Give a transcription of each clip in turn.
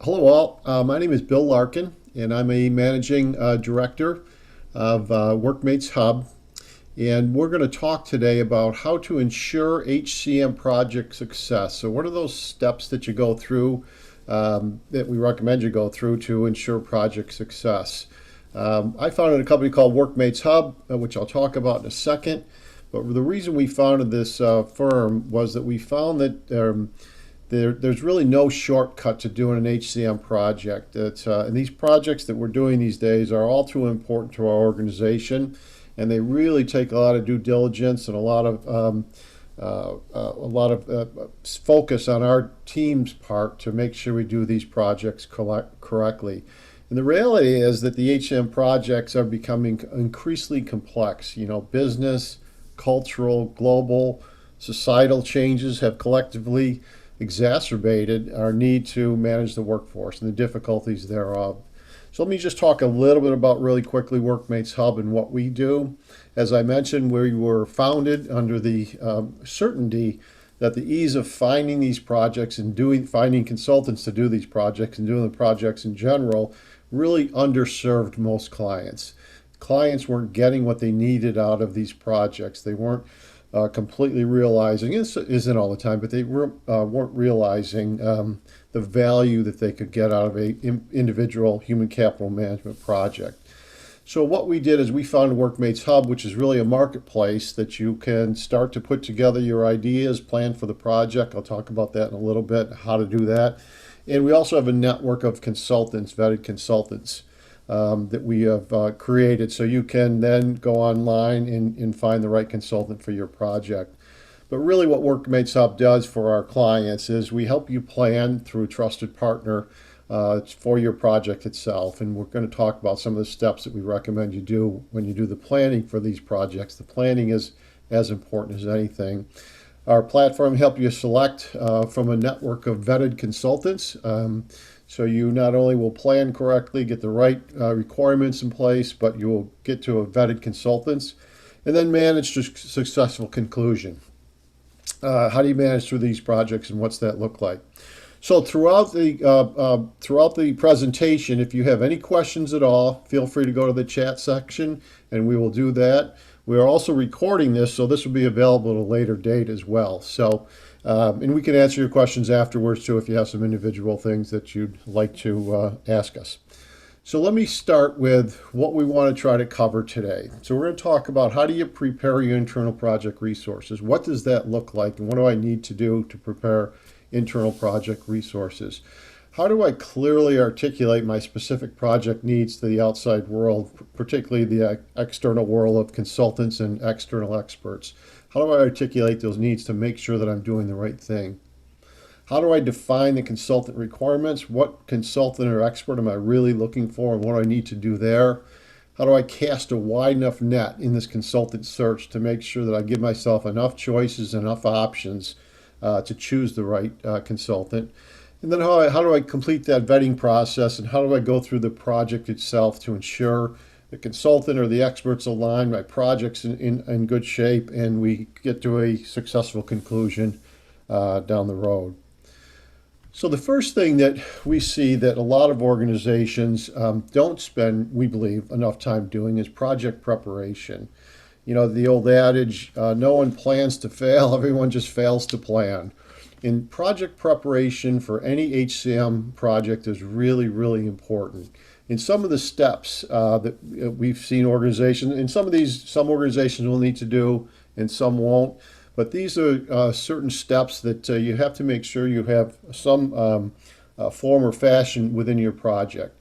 Hello, all. My name is Bill Larkin, and I'm a managing director of Workmates Hub. And we're going to talk today about how to ensure HCM project success. So, what are those steps that you go through that we recommend you go through to ensure project success? I founded a company called Workmates Hub, which I'll talk about in a second. But the reason we founded this firm was that we found that there's really no shortcut to doing an HCM project. And these projects that we're doing these days are all too important to our organization, and they really take a lot of due diligence and a lot of focus on our team's part to make sure we do these projects correctly. And the reality is that the HCM projects are becoming increasingly complex. Business, cultural, global, societal changes have collectively exacerbated our need to manage the workforce and the difficulties thereof. So let me just talk a little bit about really quickly Workmates Hub and what we do. As I mentioned, we were founded under the certainty that the ease of finding these projects and finding consultants to do these projects and doing the projects in general really underserved most clients. Clients weren't getting what they needed out of these projects. They weren't completely realizing, it isn't all the time, but they weren't realizing the value that they could get out of a individual human capital management project. So what we did is we found Workmates Hub, which is really a marketplace that you can start to put together your ideas, plan for the project. I'll talk about that in a little bit, how to do that. And we also have a network of consultants, vetted consultants, that we have created, so you can then go online and find the right consultant for your project. But really what Workmates Hub does for our clients is we help you plan through a trusted partner for your project itself. And we're going to talk about some of the steps that we recommend you do when you do the planning for these projects. The planning is as important as anything. Our platform helps you select from a network of vetted consultants. So you not only will plan correctly, get the right requirements in place, but you will get to a vetted consultants and then manage to successful conclusion. How do you manage through these projects and what's that look like? So throughout the presentation, if you have any questions at all, feel free to go to the chat section and we will do that. We are also recording this, so this will be available at a later date as well. So, and we can answer your questions afterwards too if you have some individual things that you'd like to ask us. So let me start with what we want to try to cover today. So we're going to talk about how do you prepare your internal project resources? What does that look like? And what do I need to do to prepare internal project resources? How do I clearly articulate my specific project needs to the outside world, particularly the external world of consultants and external experts? How do I articulate those needs to make sure that I'm doing the right thing? How do I define the consultant requirements? What consultant or expert am I really looking for and what do I need to do there? How do I cast a wide enough net in this consultant search to make sure that I give myself enough choices, enough options to choose the right consultant? And then how do I complete that vetting process and how do I go through the project itself to ensure the consultant or the experts align, my project's in good shape, and we get to a successful conclusion down the road. So the first thing that we see that a lot of organizations don't spend, we believe, enough time doing is project preparation. The old adage, no one plans to fail, everyone just fails to plan. And project preparation for any HCM project is really, really important. In some of the steps that we've seen organizations, and some organizations will need to do and some won't, but these are certain steps that you have to make sure you have some form or fashion within your project.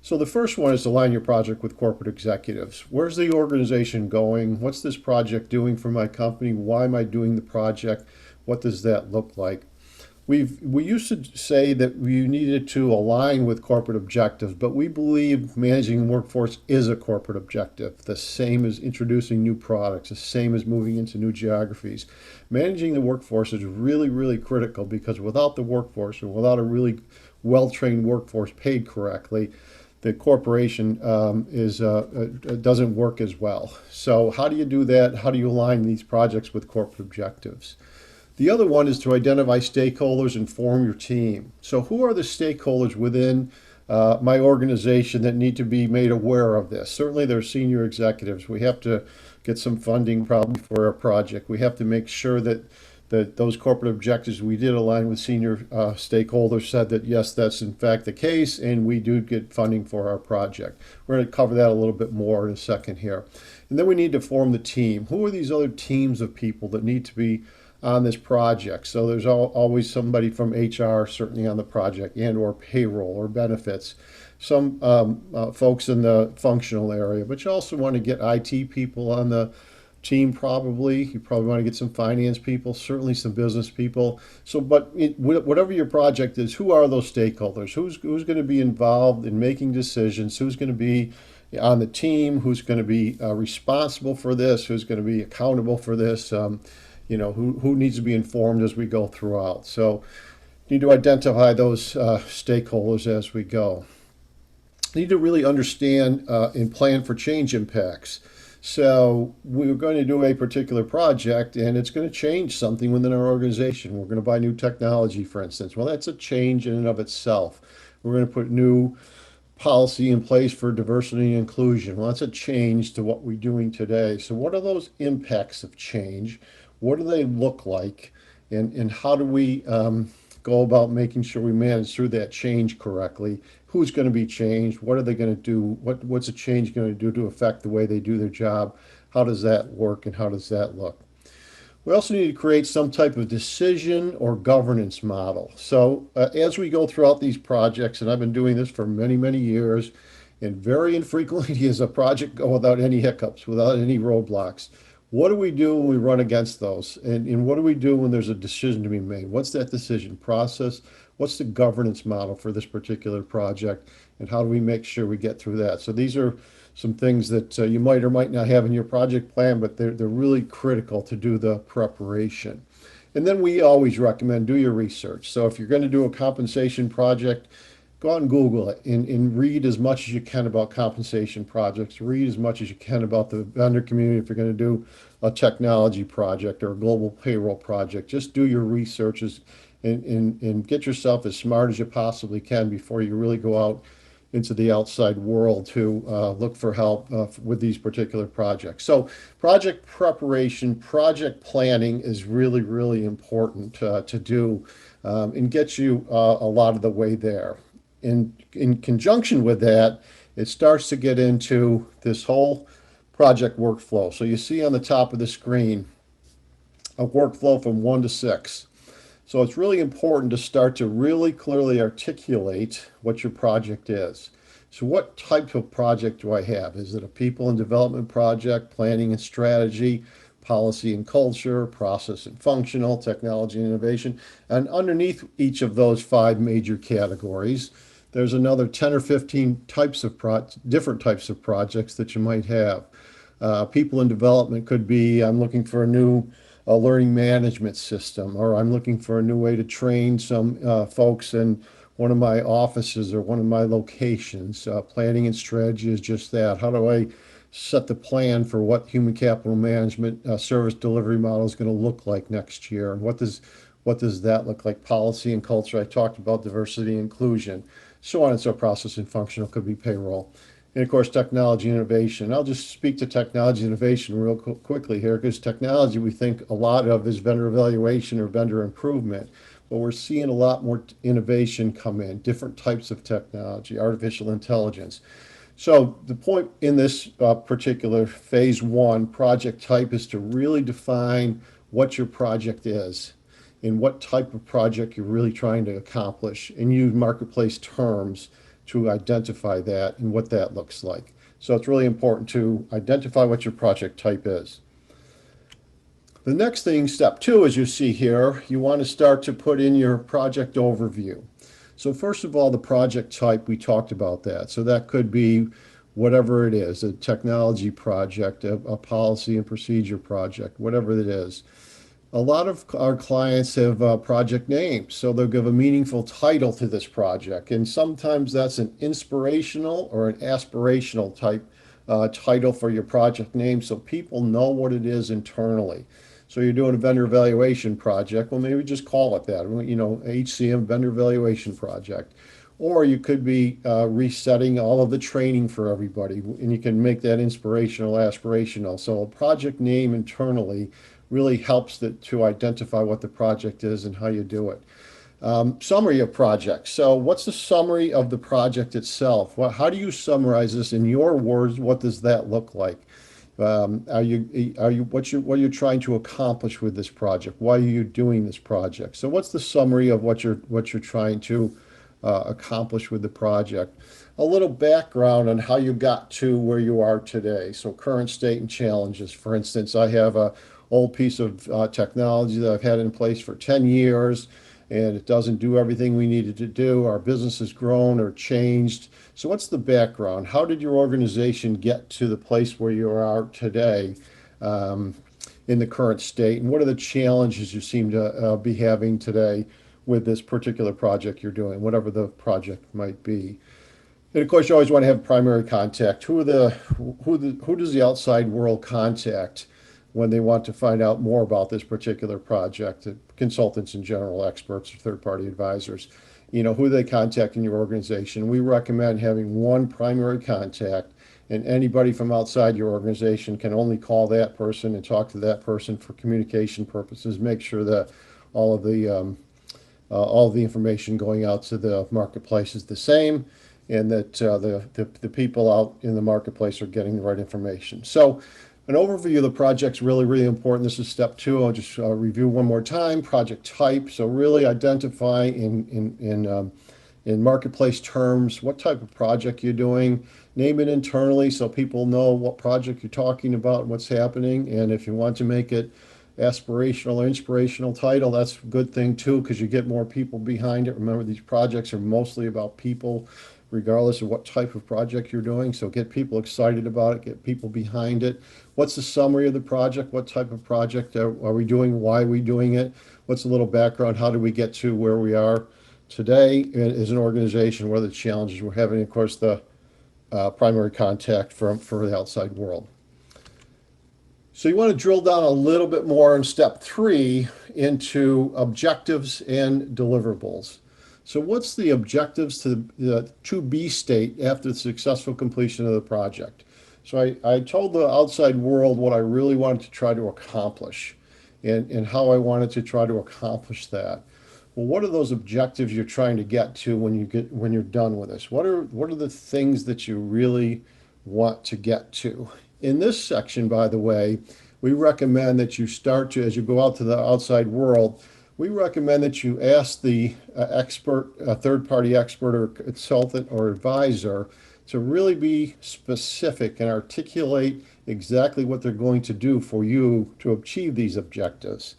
So the first one is to align your project with corporate executives. Where's the organization going? What's this project doing for my company? Why am I doing the project? What does that look like? We used to say that we needed to align with corporate objectives, but we believe managing the workforce is a corporate objective. The same as introducing new products, the same as moving into new geographies. Managing the workforce is really, really critical because without the workforce and without a really well-trained workforce paid correctly, the corporation doesn't work as well. So how do you do that? How do you align these projects with corporate objectives? The other one is to identify stakeholders and form your team. So, who are the stakeholders within my organization that need to be made aware of this? Certainly, there's senior executives. We have to get some funding probably for our project. We have to make sure that those corporate objectives we did align with senior stakeholders said that yes, that's in fact the case, and we do get funding for our project. We're going to cover that a little bit more in a second here. And then we need to form the team. Who are these other teams of people that need to be on this project? So there's always somebody from HR certainly on the project, and or payroll or benefits, some folks in the functional area, but you also want to get IT people on the team. Probably you probably want to get some finance people, certainly some business people. So but whatever your project is, who are those stakeholders? Who's going to be involved in making decisions? Who's going to be on the team? Who's going to be responsible for this? Who's going to be accountable for this? Who needs to be informed as we go throughout. So need to identify those stakeholders as we go. Need to really understand and plan for change impacts. So we're going to do a particular project and it's going to change something within our organization. We're going to buy new technology, for instance. Well, that's a change in and of itself. We're going to put new policy in place for diversity and inclusion. Well, that's a change to what we're doing today. So what are those impacts of change? What do they look like? And how do we go about making sure we manage through that change correctly? Who's going to be changed? What are they going to do? What's a change going to do to affect the way they do their job? How does that work and how does that look? We also need to create some type of decision or governance model. So as we go throughout these projects, and I've been doing this for many, many years, and very infrequently does a project go without any hiccups, without any roadblocks. What do we do when we run against those? And what do we do when there's a decision to be made? What's that decision process? What's the governance model for this particular project? And how do we make sure we get through that? So these are some things that you might or might not have in your project plan, but they're really critical to do the preparation. And then we always recommend do your research. So if you're going to do a compensation project, go out and Google it and read as much as you can about compensation projects. Read as much as you can about the vendor community if you're going to do a technology project or a global payroll project. Just do your researches and get yourself as smart as you possibly can before you really go out into the outside world to look for help with these particular projects. So project preparation, project planning is really, really important to do and get you a lot of the way there. In conjunction with that, it starts to get into this whole project workflow. So you see on the top of the screen a workflow from 1 to 6. So it's really important to start to really clearly articulate what your project is. So what type of project do I have? Is it a people and development project, planning and strategy, policy and culture, process and functional, technology and innovation? And underneath each of those 5 major categories, there's another 10 or 15 types of different types of projects that you might have. People in development could be, I'm looking for a new learning management system, or I'm looking for a new way to train some folks in one of my offices or one of my locations. Planning and strategy is just that. How do I set the plan for what human capital management service delivery model is going to look like next year? And what does that look like? Policy and culture, I talked about diversity and inclusion, so on and so process and functional could be payroll. And of course, technology innovation. I'll just speak to technology innovation real quickly here, because technology we think a lot of is vendor evaluation or vendor improvement, but we're seeing a lot more innovation come in, different types of technology, artificial intelligence. So the point in this particular phase 1 project type is to really define what your project is and what type of project you're really trying to accomplish, and use marketplace terms to identify that and what that looks like. So it's really important to identify what your project type is. The next thing, step 2, as you see here, you want to start to put in your project overview. So first of all, the project type, we talked about that. So that could be whatever it is, a technology project, a policy and procedure project, whatever it is. A lot of our clients have project names, so they'll give a meaningful title to this project. And sometimes that's an inspirational or an aspirational type title for your project name, so people know what it is internally. So you're doing a vendor evaluation project. Well, maybe just call it that, HCM vendor evaluation project. Or you could be resetting all of the training for everybody, and you can make that inspirational, aspirational. So a project name internally really helps to identify what the project is and how you do it. Summary of projects. So what's the summary of the project itself? How do you summarize this in your words? What does that look like? What are you trying to accomplish with this project? Why are you doing this project? So what's the summary of what you're trying to accomplish with the project? A little background on how you got to where you are today. So current state and challenges. For instance, I have a old piece of technology that I've had in place for 10 years, and it doesn't do everything we needed to do. Our business has grown or changed. So what's the background? How did your organization get to the place where you are today in the current state? And what are the challenges you seem to be having today with this particular project you're doing, whatever the project might be? And of course, you always want to have primary contact. Who does the outside world contact when they want to find out more about this particular project? Consultants in general, experts, or third-party advisors. Who they contact in your organization. We recommend having one primary contact, and anybody from outside your organization can only call that person and talk to that person for communication purposes. Make sure that all of the information going out to the marketplace is the same, and that the people out in the marketplace are getting the right information. So an overview of the project's really, really important. This is step 2. I'll just review one more time. Project type. So really identify in marketplace terms what type of project you're doing. Name it internally so people know what project you're talking about and what's happening. And if you want to make it aspirational or inspirational title, that's a good thing too, because you get more people behind it. Remember, these projects are mostly about people, regardless of what type of project you're doing. So get people excited about it, get people behind it. What's the summary of the project? What type of project are we doing? Why are we doing it? What's a little background? How did we get to where we are today as an organization? What are the challenges we're having? Of course, the primary contact for the outside world. So you want to drill down a little bit more in step 3 into objectives and deliverables. So what's the objectives to the to-be state after the successful completion of the project? So I told the outside world what I really wanted to try to accomplish and how I wanted to try to accomplish that. Well, what are those objectives you're trying to get to when you're done with this? What are the things that you really want to get to? In this section, by the way, we recommend that you start to, as you go out to the outside world, we recommend that you ask the third-party expert or consultant or advisor to really be specific and articulate exactly what they're going to do for you to achieve these objectives.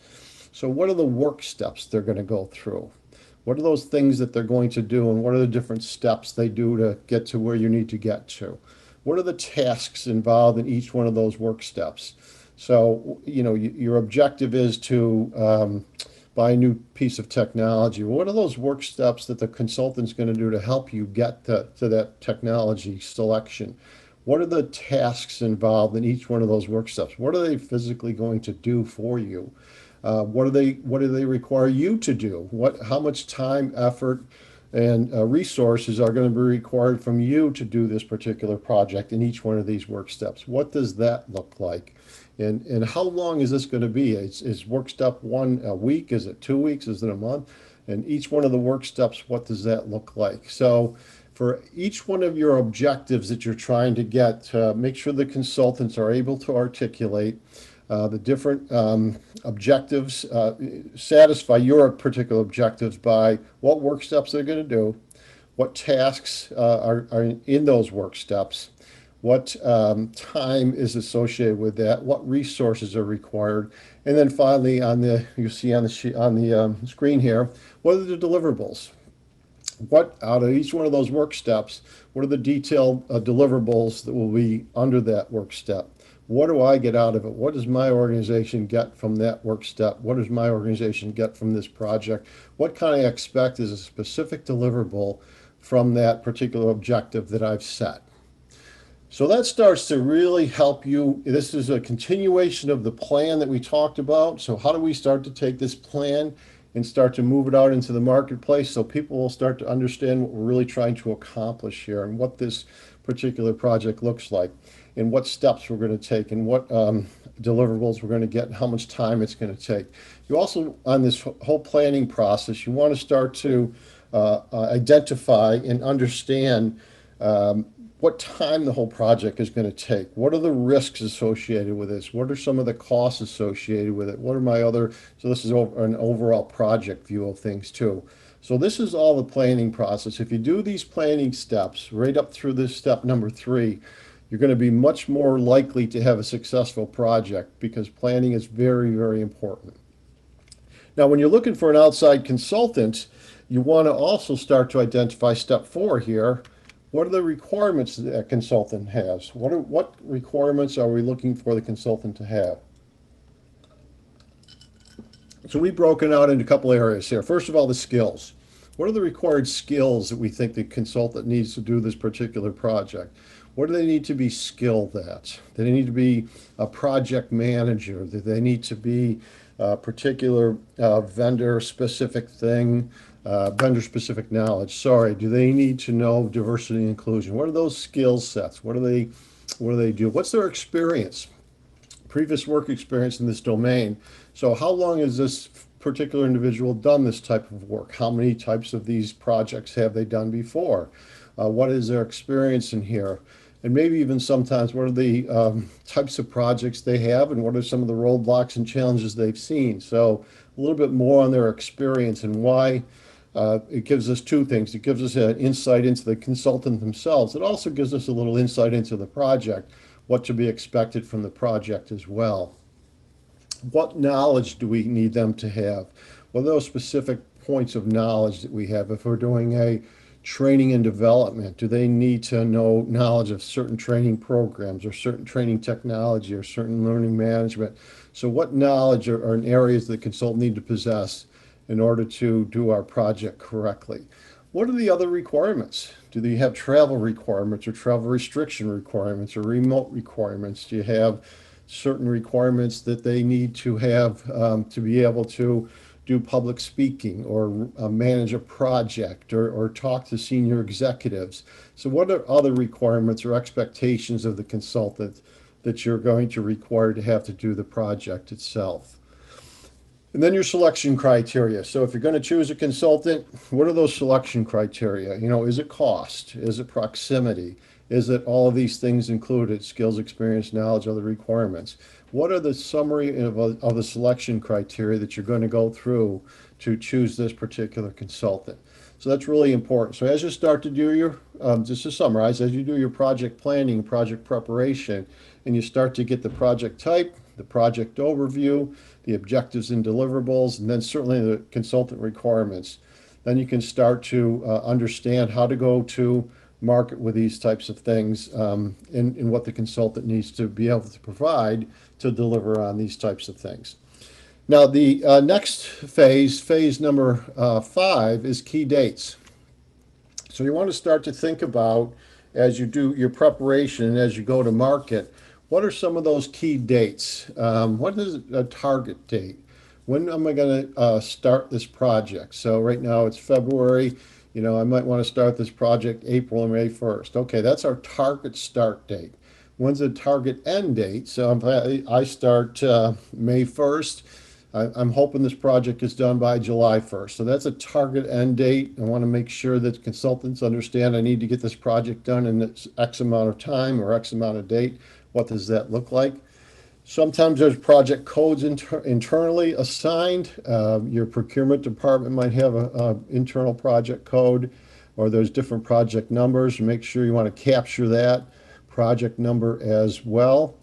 So what are the work steps they're going to go through? What are those things that they're going to do, and what are the different steps they do to get to where you need to get to? What are the tasks involved in each one of those work steps? So, your objective is to buy a new piece of technology. What are those work steps that the consultant's going to do to help you get to that technology selection? What are the tasks involved in each one of those work steps? What are they physically going to do for you? What do they require you to do? How much time, effort, and resources are going to be required from you to do this particular project in each one of these work steps? What does that look like? And how long is this going to be? Is work step 1 a week? Is it 2 weeks? Is it a month? And each one of the work steps, what does that look like? So for each one of your objectives that you're trying to get, make sure the consultants are able to articulate the different objectives, satisfy your particular objectives by what work steps they're going to do, what tasks are in those work steps, what time is associated with that, what resources are required, and then finally, you see on the screen here, what are the deliverables? What out of each one of those work steps, what are the detailed deliverables that will be under that work step? What do I get out of it? What does my organization get from that work step? What does my organization get from this project? What can I expect as a specific deliverable from that particular objective that I've set? So that starts to really help you. This is a continuation of the plan that we talked about. So how do we start to take this plan and start to move it out into the marketplace so people will start to understand what we're really trying to accomplish here and what this particular project looks like and what steps we're going to take and what deliverables we're going to get and how much time it's going to take. You also, on this whole planning process, you want to start to identify and understand what time the whole project is going to take. What are the risks associated with this? What are some of the costs associated with it? What are my other, so this is an overall project view of things too. So this is all the planning process. If you do these planning steps right up through this step number 3, you're going to be much more likely to have a successful project because planning is very, very important. Now, when you're looking for an outside consultant, you want to also start to identify step 4 here. What are the requirements that a consultant has? What requirements are we looking for the consultant to have? So we've broken out into a couple areas here. First of all, the skills. What are the required skills that we think the consultant needs to do this particular project? What do they need to be skilled at? Do they need to be a project manager? Do they need to be a particular vendor-specific thing, vendor-specific knowledge? Sorry, do they need to know diversity and inclusion? What are those skill sets? What do they do? What's their experience? Previous work experience in this domain. So how long has this particular individual done this type of work? How many types of these projects have they done before? What is their experience in here? And maybe even sometimes what are the types of projects they have and what are some of the roadblocks and challenges they've seen. So a little bit more on their experience and why. It gives us two things. It gives us an insight into the consultant themselves. It also gives us a little insight into the project, what to be expected from the project as well. What knowledge do we need them to have? What are those specific points of knowledge that we have? If we're doing a training and development, do they need to know knowledge of certain training programs or certain training technology or certain learning management? So what knowledge are in areas that the consultant need to possess in order to do our project correctly? What are the other requirements? Do they have travel requirements or travel restriction requirements or remote requirements? Do you have certain requirements that they need to have to be able to do public speaking or manage a project or talk to senior executives? So what are other requirements or expectations of the consultant that you're going to require to have to do the project itself? And then your selection criteria. So if you're going to choose a consultant, what are those selection criteria? Is it cost? Is it proximity? Is it all of these things included? Skills, experience, knowledge, other requirements. What are the summary of the selection criteria that you're going to go through to choose this particular consultant? So that's really important. So as you start to do your, just to summarize, as you do your project planning, project preparation, and you start to get the project type, the project overview, the objectives and deliverables, and then certainly the consultant requirements, then you can start to understand how to go to market with these types of things and what the consultant needs to be able to provide to deliver on these types of things. Now, the next phase number 5, is key dates. So you want to start to think about, as you do your preparation and as you go to market, what are some of those key dates? What is a target date? When am I going to start this project? So right now it's February. I might want to start this project April or May 1st. Okay, that's our target start date. When's the target end date? So I start May 1st. I'm hoping this project is done by July 1st. So that's a target end date. I want to make sure that consultants understand I need to get this project done in this X amount of time or X amount of date. What does that look like? Sometimes there's project codes internally assigned. Your procurement department might have an internal project code, or there's different project numbers. Make sure you want to capture that project number as well.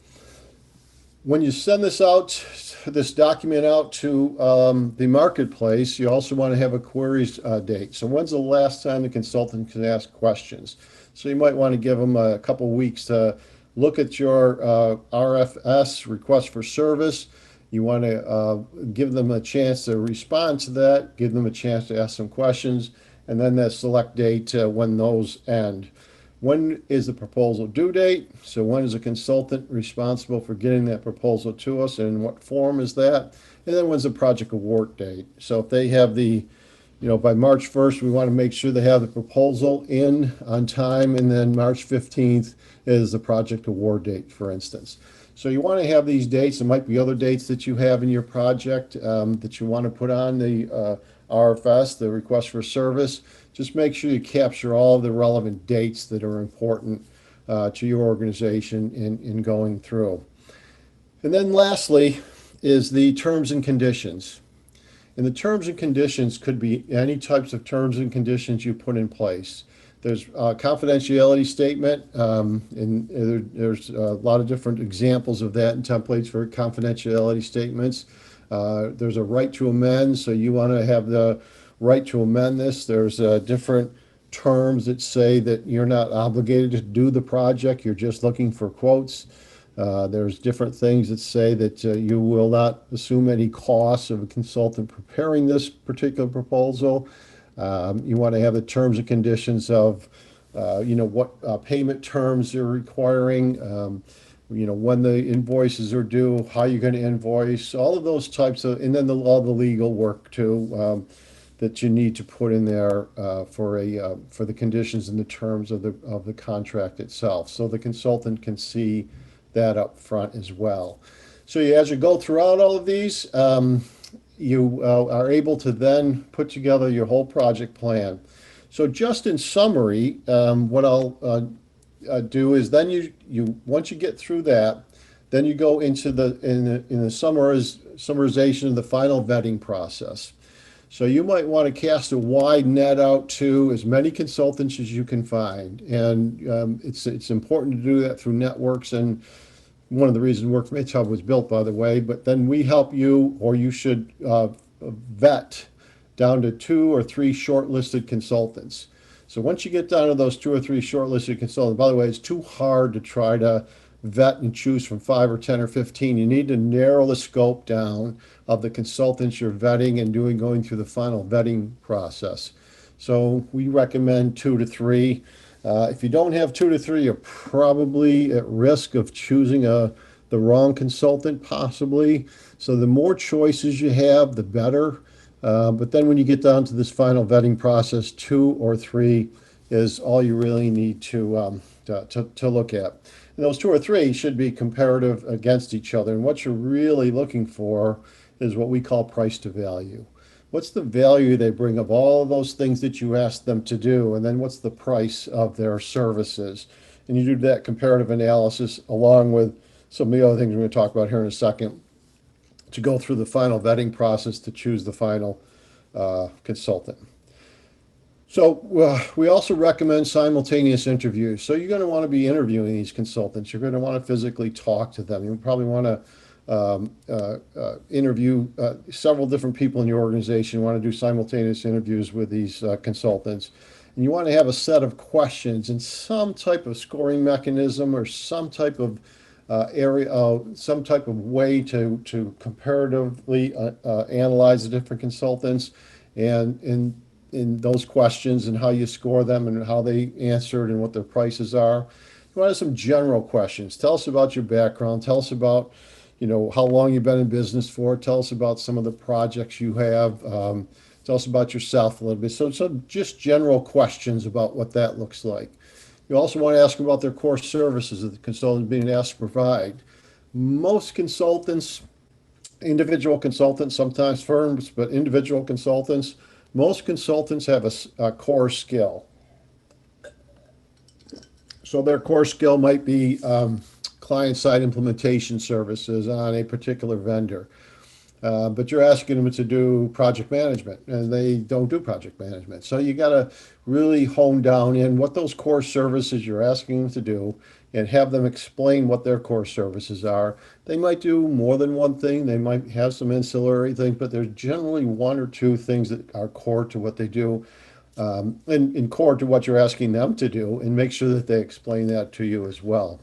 When you send this document out to the marketplace, you also want to have a queries date. So when's the last time the consultant can ask questions? So you might want to give them a couple weeks to look at your RFS, request for service. You want to give them a chance to respond to that, give them a chance to ask some questions, and then that select date when those end. When is the proposal due date? So when is a consultant responsible for getting that proposal to us, and in what form is that? And then when's the project award date? So if they have by March 1st, we want to make sure they have the proposal in on time, and then March 15th is the project award date, for instance. So you want to have these dates. There might be other dates that you have in your project that you want to put on the RFS, the request for service. Just make sure you capture all of the relevant dates that are important to your organization in going through. And then lastly is the terms and conditions. And the terms and conditions could be any types of terms and conditions you put in place. There's a confidentiality statement, and there's a lot of different examples of that and templates for confidentiality statements. There's a right to amend, so you want to have the right to amend this. There's different terms that say that you're not obligated to do the project, you're just looking for quotes. There's different things that say that you will not assume any costs of a consultant preparing this particular proposal. You want to have the terms and conditions of, what payment terms you're requiring, when the invoices are due, how you're going to invoice, all of those types of, and then all the legal work too, that you need to put in there for the conditions and the terms of the contract itself, so the consultant can see that up front as well. So as you go throughout all of these, you are able to then put together your whole project plan. So just in summary, what I'll do is then you once you get through that, then you go into the summarization of the final vetting process. So you might want to cast a wide net out to as many consultants as you can find, and it's important to do that through networks, and one of the reasons Workmates Hub was built, by the way. But then we help you, or you should vet down to 2 or 3 shortlisted consultants. So once you get down to those 2 or 3 shortlisted consultants, by the way, it's too hard to try to vet and choose from 5 or 10 or 15. You need to narrow the scope down of the consultants you're vetting and going through the final vetting process. So we recommend 2 to 3. If you don't have 2 to 3, you're probably at risk of choosing the wrong consultant, possibly. So the more choices you have, the better. But then when you get down to this final vetting process, 2 or 3 is all you really need to look at. And those 2 or 3 should be comparative against each other. And what you're really looking for is what we call price to value. What's the value they bring of all of those things that you asked them to do? And then what's the price of their services? And you do that comparative analysis along with some of the other things we're going to talk about here in a second to go through the final vetting process to choose the final consultant. So we also recommend simultaneous interviews. So you're going to want to be interviewing these consultants. You're going to want to physically talk to them. You probably want to interview several different people in your organization. You want to do simultaneous interviews with these consultants. And you want to have a set of questions and some type of scoring mechanism or some type of some type of way to comparatively analyze the different consultants and in those questions and how you score them and how they answered and what their prices are. You want to have some general questions. Tell us about your background. Tell us about how long you've been in business for. Tell us about some of the projects you have. Tell us about yourself a little bit. So just general questions about what that looks like. You also want to ask about their core services that the consultant is being asked to provide. Most consultants, individual consultants, sometimes firms, but individual consultants, most consultants have a core skill. So their core skill might be client-side implementation services on a particular vendor. But you're asking them to do project management, and they don't do project management. So you got to really hone down in what those core services you're asking them to do and have them explain what their core services are. They might do more than one thing. They might have some ancillary things, but there's generally 1 or 2 things that are core to what they do, and core to what you're asking them to do, and make sure that they explain that to you as well.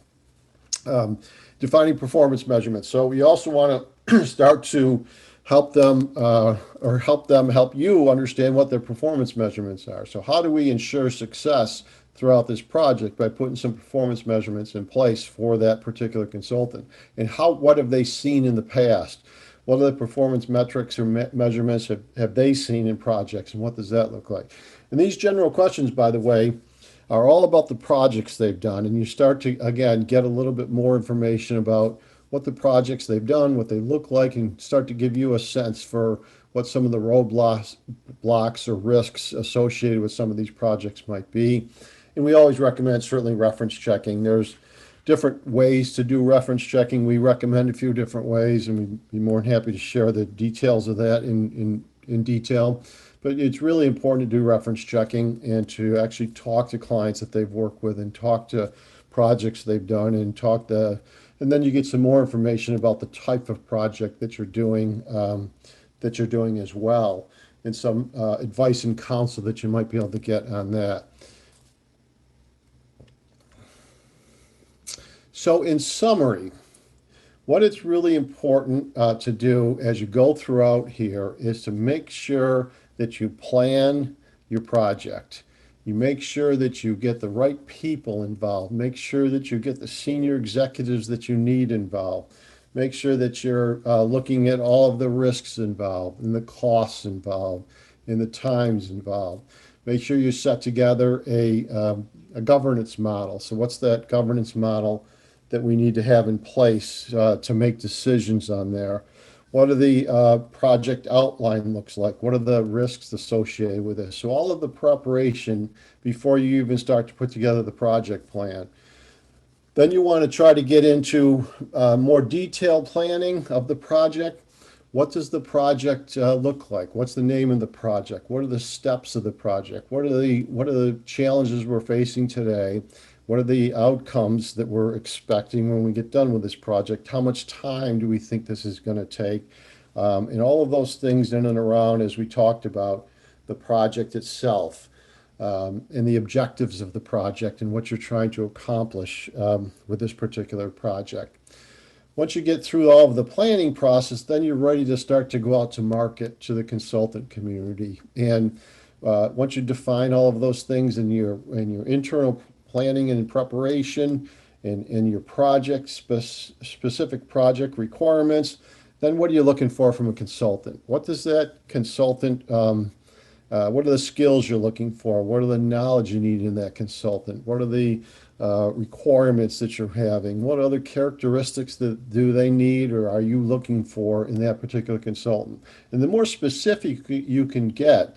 Defining performance measurements. So we also want to start to help them help you understand what their performance measurements are. So how do we ensure success throughout this project by putting some performance measurements in place for that particular consultant. And what have they seen in the past? What are the performance metrics or measurements have they seen in projects, and what does that look like? And these general questions, by the way, are all about the projects they've done. And you start to, again, get a little bit more information about what the projects they've done, what they look like, and start to give you a sense for what some of the roadblocks blocks or risks associated with some of these projects might be. And we always recommend certainly reference checking. There's different ways to do reference checking. We recommend a few different ways, and we'd be more than happy to share the details of that in detail. But it's really important to do reference checking and to actually talk to clients that they've worked with and talk to projects they've done and then you get some more information about the type of project that you're doing as well, and some advice and counsel that you might be able to get on that. So in summary, what it's really important to do as you go throughout here is to make sure that you plan your project. You make sure that you get the right people involved. Make sure that you get the senior executives that you need involved. Make sure that you're looking at all of the risks involved and the costs involved and the times involved. Make sure you set together a governance model. So what's that governance model that we need to have in place to make decisions on there? What are the project outline looks like? What are the risks associated with this? So all of the preparation before you even start to put together the project plan. Then you want to try to get into more detailed planning of the project. What does the project look like? What's the name of the project? What are the steps of the project? What are the challenges we're facing today? What are the outcomes that we're expecting when we get done with this project? How much time do we think this is going to take? And all of those things in and around, as we talked about, the project itself, and the objectives of the project and what you're trying to accomplish with this particular project. Once you get through all of the planning process, then you're ready to start to go out to market to the consultant community. And once you define all of those things in your internal planning and preparation and your project specific project requirements, then what are you looking for from a consultant? What does that consultant what are the skills you're looking for? What are the knowledge you need in that consultant? What are the requirements that you're having? What other characteristics do they need or are you looking for in that particular consultant? And the more specific you can get,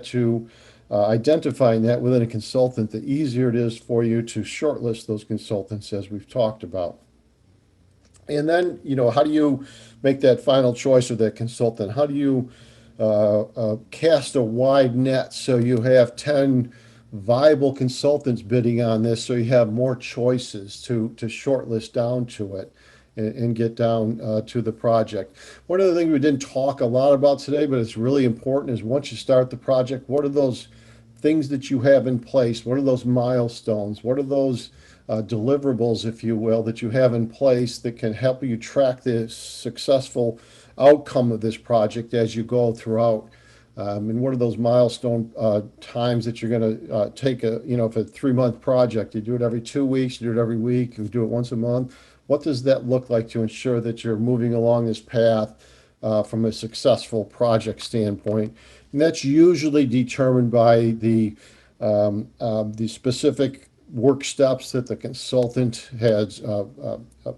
to identifying that within a consultant, the easier it is for you to shortlist those consultants as we've talked about. And then, how do you make that final choice of that consultant? How do you cast a wide net so you have 10 viable consultants bidding on this so you have more choices to shortlist down to it and get down to the project. One of the things we didn't talk a lot about today, but it's really important, is once you start the project, what are those things that you have in place? What are those milestones? What are those deliverables, if you will, that you have in place that can help you track the successful outcome of this project as you go throughout? And what are those milestone times that you're going to take if it's a 3-month project, you do it every 2 weeks, you do it every week, you do it once a month. What does that look like to ensure that you're moving along this path from a successful project standpoint? And that's usually determined by the specific work steps that the consultant has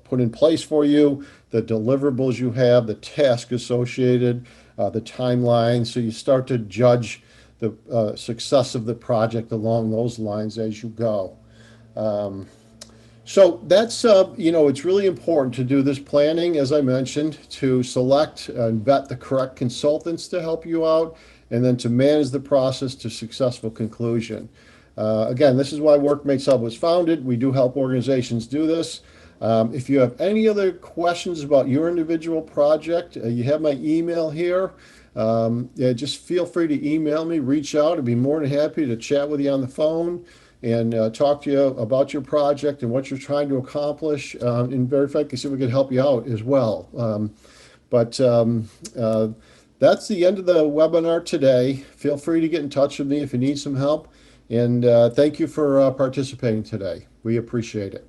put in place for you, the deliverables you have, the task associated, the timeline. So you start to judge the success of the project along those lines as you go. So that's, it's really important to do this planning, as I mentioned, to select and vet the correct consultants to help you out, and then to manage the process to successful conclusion. Again, this is why Workmates Hub was founded. We do help organizations do this. If you have any other questions about your individual project, you have my email here. Just feel free to email me, reach out. I'd be more than happy to chat with you on the phone and talk to you about your project and what you're trying to accomplish, and very frankly, see if we can help you out as well. That's the end of the webinar today. Feel free to get in touch with me if you need some help. And thank you for participating today. We appreciate it.